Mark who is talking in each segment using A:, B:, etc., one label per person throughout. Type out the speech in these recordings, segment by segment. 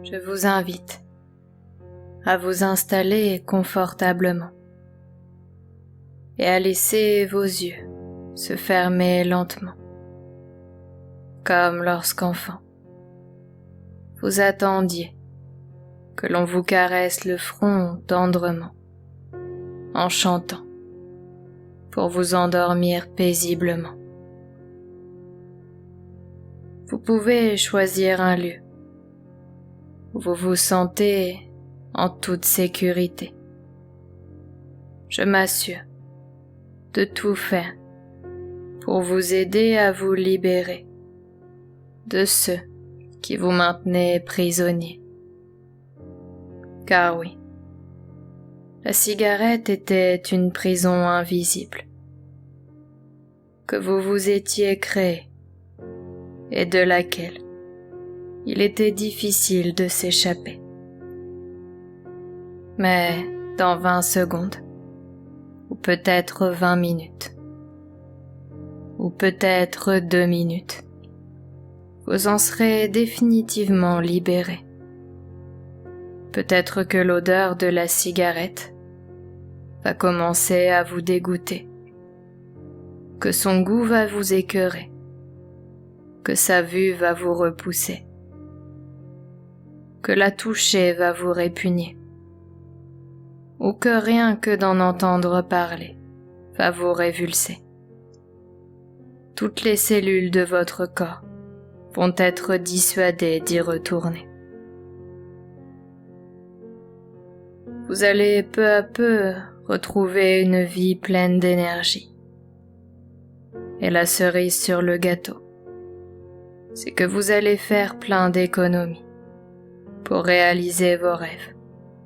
A: je vous invite à vous installer confortablement et à laisser vos yeux se fermer lentement, comme lorsqu'enfant vous attendiez que l'on vous caresse le front tendrement en chantant pour vous endormir paisiblement. Vous pouvez choisir un lieu où vous vous sentez en toute sécurité. Je m'assure de tout faire pour vous aider à vous libérer de ceux qui vous maintenaient prisonnier. Car oui, la cigarette était une prison invisible que vous vous étiez créée et de laquelle il était difficile de s'échapper. Mais dans 20 secondes, ou peut-être 20 minutes, ou peut-être 2 minutes, vous en serez définitivement libéré. Peut-être que l'odeur de la cigarette va commencer à vous dégoûter, que son goût va vous écœurer, que sa vue va vous repousser, que la toucher va vous répugner, ou que rien que d'en entendre parler va vous révulser. Toutes les cellules de votre corps vont être dissuadées d'y retourner. Vous allez peu à peu retrouver une vie pleine d'énergie. Et la cerise sur le gâteau, c'est que vous allez faire plein d'économies pour réaliser vos rêves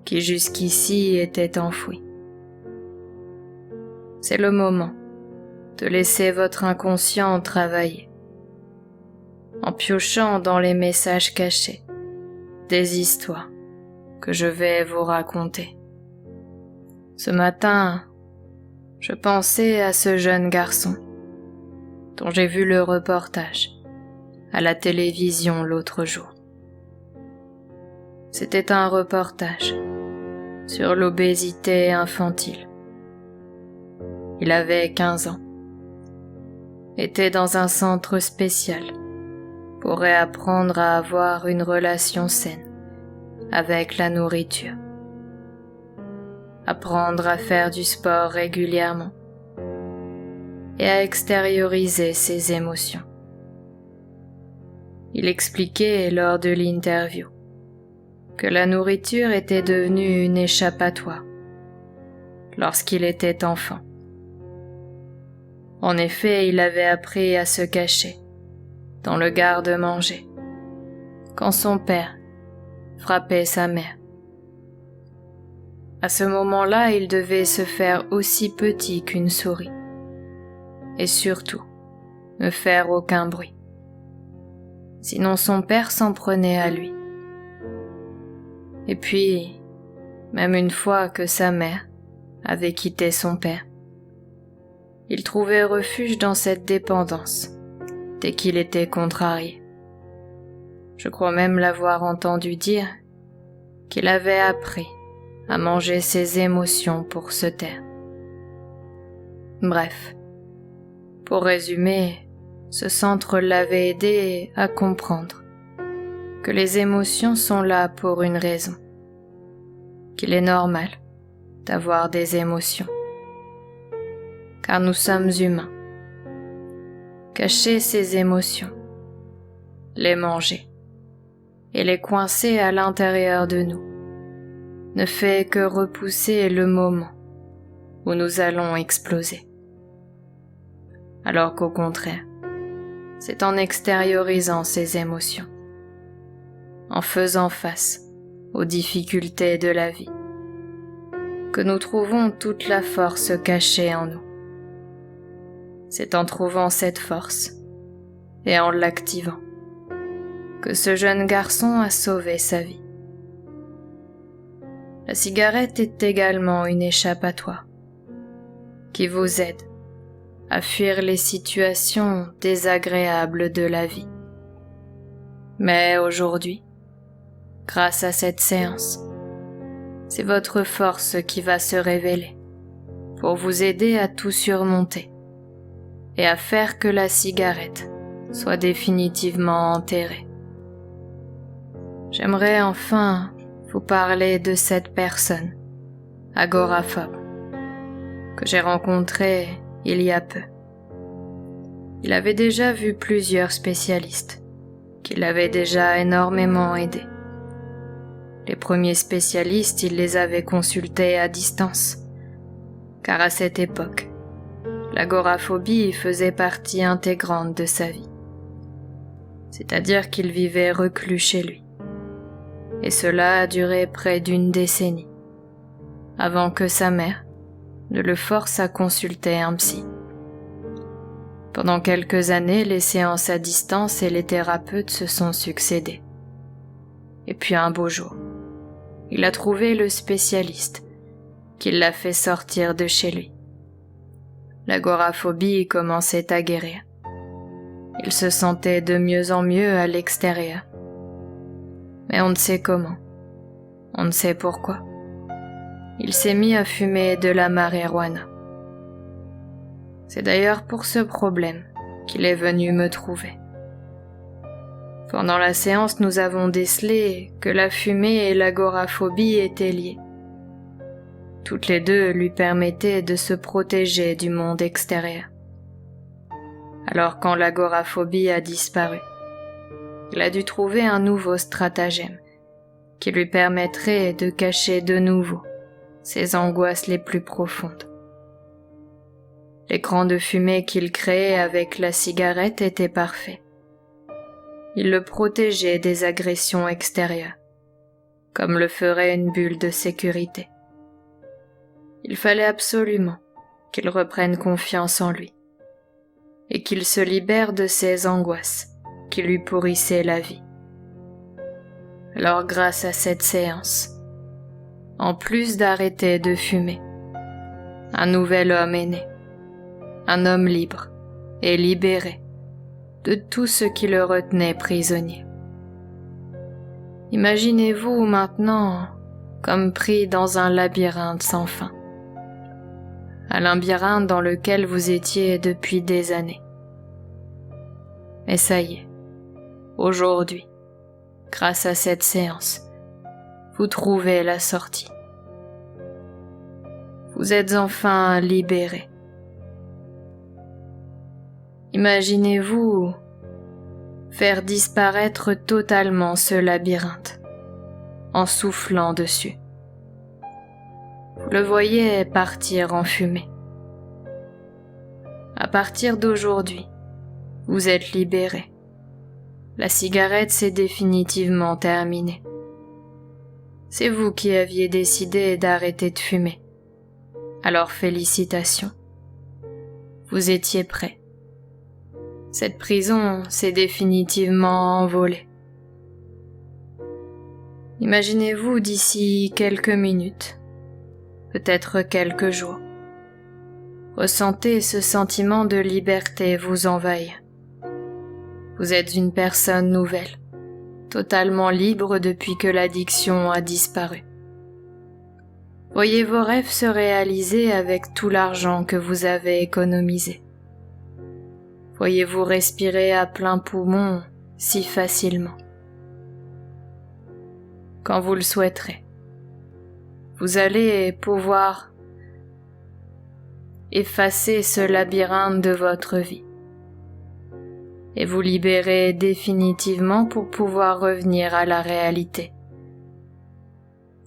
A: qui jusqu'ici étaient enfouis. C'est le moment de laisser votre inconscient travailler, en piochant dans les messages cachés des histoires que je vais vous raconter. Ce matin, je pensais à ce jeune garçon dont j'ai vu le reportage à la télévision l'autre jour. C'était un reportage sur l'obésité infantile. Il avait 15 ans, était dans un centre spécial pour réapprendre à avoir une relation saine avec la nourriture, apprendre à faire du sport régulièrement et à extérioriser ses émotions. Il expliquait lors de l'interview que la nourriture était devenue une échappatoire lorsqu'il était enfant. En effet, il avait appris à se cacher dans le garde-manger quand son père frappait sa mère. À ce moment-là, il devait se faire aussi petit qu'une souris et surtout ne faire aucun bruit. Sinon son père s'en prenait à lui. Et puis, même une fois que sa mère avait quitté son père, il trouvait refuge dans cette dépendance dès qu'il était contrarié. Je crois même l'avoir entendu dire qu'il avait appris à manger ses émotions pour se taire. Bref, pour résumer, ce centre l'avait aidé à comprendre que les émotions sont là pour une raison, qu'il est normal d'avoir des émotions, car nous sommes humains. Cacher ces émotions, les manger et les coincer à l'intérieur de nous ne fait que repousser le moment où nous allons exploser. Alors qu'au contraire, c'est en extériorisant ces émotions, en faisant face aux difficultés de la vie, que nous trouvons toute la force cachée en nous. C'est en trouvant cette force et en l'activant que ce jeune garçon a sauvé sa vie. La cigarette est également une échappatoire qui vous aide à fuir les situations désagréables de la vie. Mais aujourd'hui, grâce à cette séance. C'est votre force qui va se révéler pour vous aider à tout surmonter et à faire que la cigarette soit définitivement enterrée. J'aimerais enfin vous parler de cette personne, agoraphobe, que j'ai rencontrée il y a peu. Il avait déjà vu plusieurs spécialistes, qui l'avaient déjà énormément aidé. Les premiers spécialistes, il les avait consultés à distance, car à cette époque, l'agoraphobie faisait partie intégrante de sa vie. C'est-à-dire qu'il vivait reclus chez lui. Et cela a duré près d'une décennie, avant que sa mère ne le force à consulter un psy. Pendant quelques années, les séances à distance et les thérapeutes se sont succédés. Et puis un beau jour, il a trouvé le spécialiste qui l'a fait sortir de chez lui. L'agoraphobie commençait à guérir. Il se sentait de mieux en mieux à l'extérieur. Mais on ne sait comment, on ne sait pourquoi. Il s'est mis à fumer de la marijuana. C'est d'ailleurs pour ce problème qu'il est venu me trouver. Pendant la séance, nous avons décelé que la fumée et l'agoraphobie étaient liées. Toutes les deux lui permettaient de se protéger du monde extérieur. Alors quand l'agoraphobie a disparu, il a dû trouver un nouveau stratagème qui lui permettrait de cacher de nouveau ses angoisses les plus profondes. L'écran de fumée qu'il créait avec la cigarette était parfait. Il le protégeait des agressions extérieures, comme le ferait une bulle de sécurité. Il fallait absolument qu'il reprenne confiance en lui et qu'il se libère de ses angoisses qui lui pourrissaient la vie. Alors grâce à cette séance, en plus d'arrêter de fumer, un nouvel homme est né, un homme libre et libéré de tout ce qui le retenait prisonnier. Imaginez-vous maintenant comme pris dans un labyrinthe sans fin, un labyrinthe dans lequel vous étiez depuis des années. Et ça y est, aujourd'hui, grâce à cette séance, vous trouvez la sortie. Vous êtes enfin libéré. Imaginez-vous faire disparaître totalement ce labyrinthe en soufflant dessus. Vous le voyez partir en fumée. À partir d'aujourd'hui, vous êtes libéré. La cigarette s'est définitivement terminée. C'est vous qui aviez décidé d'arrêter de fumer. Alors félicitations. Vous étiez prêt. Cette prison s'est définitivement envolée. Imaginez-vous d'ici quelques minutes, peut-être quelques jours. Ressentez ce sentiment de liberté vous envahir. Vous êtes une personne nouvelle, totalement libre depuis que l'addiction a disparu. Voyez vos rêves se réaliser avec tout l'argent que vous avez économisé. Voyez-vous respirer à plein poumon si facilement. Quand vous le souhaiterez, vous allez pouvoir effacer ce labyrinthe de votre vie et vous libérer définitivement pour pouvoir revenir à la réalité,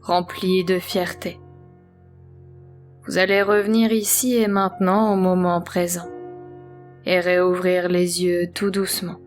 A: rempli de fierté. Vous allez revenir ici et maintenant au moment présent et réouvrir les yeux tout doucement